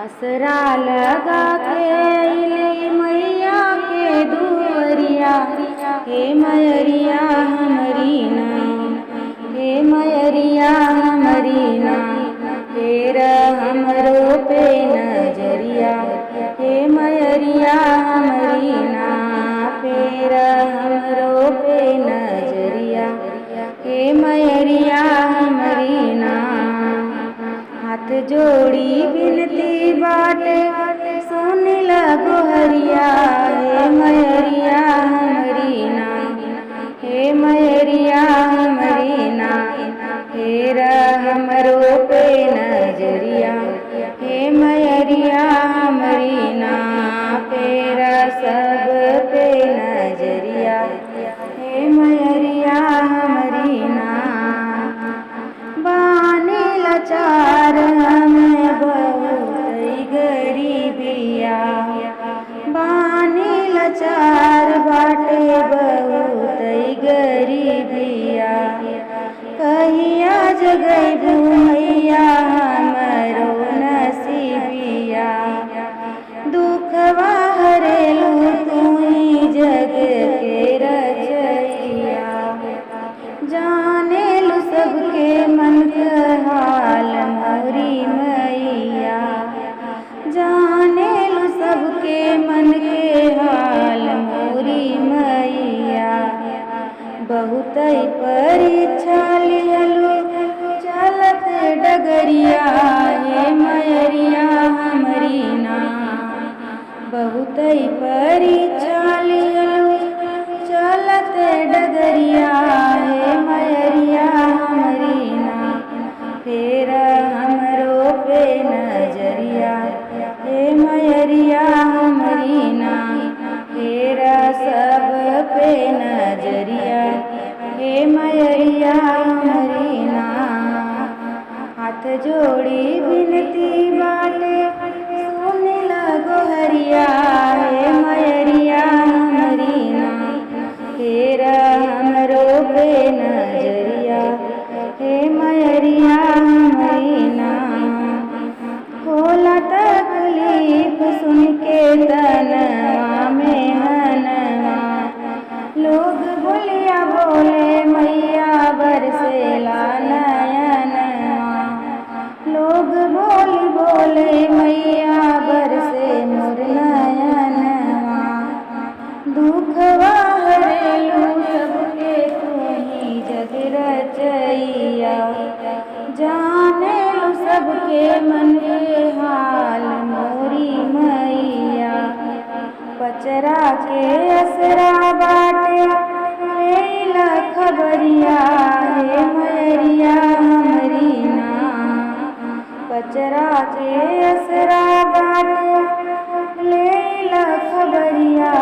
असरा लगा के अइली मैया के दुअरिया, हे मयरिया हमरी ना, हे मयरिया हमरी ना, फेर हमरो पे नजरिया, हे मयरिया हमरी ना, फेर हमरो पे नजरिया, हे मयरिया हमरी ना। हाथ जोड़ी बिनती बाटे सुन लगो हरिया, हे मयरिया हमरी ना, हे मयरिया हमरी ना, फेर हमरो पे नजरिया, हे मयरिया हमरी ना, फेर सब पे नजरिया, हे मयरिया हमरी ना। बानी लाचार हमें बहुत गरीबिया, बानी लाचार बाटे बहुत गरीबिया, कहिया जगैबू मैया हमरो नसीबिया, दुखवा हरेलू तू ही जग के रचैया, जाने लू सबके मन के हाल मोरी मैया, जाने लू सबके मन के हाल मोरी मैया, बहुत परीक्षा लिहलू चलत डगरिया, हे मयरिया हमरी ना, बहुत परीक्षा लिहलू चलत डगरिया, हे मयरिया हमरी ना, फेर हमरो पे नजरिया, हे मयरिया हमरी ना, फेर सब पे नजरिया, हे मयरिया हमरी ना। हाथ जोड़ी बिनती बाटे सुन लगो हरिया, हे मयरिया हमरी ना, फेर हमरो पे नजरिया, हे मयरिया हमरी ना। होला तकलीफ सुन के तनवा में हनवा, लोग बोलिया बोले मैया बरसेला नयनवा, लोग बोली बोले मैया बरसे मोर नयनवा, दुखवा हरेलू सबके तू ही जग रचैया, जाने लो सबके मन के हाल मोरी मैया, पचरा के असरा बाटे लेला खबरिया, हे मयरिया हमरी ना, पचरा के असरा बाटे लेला खबरिया,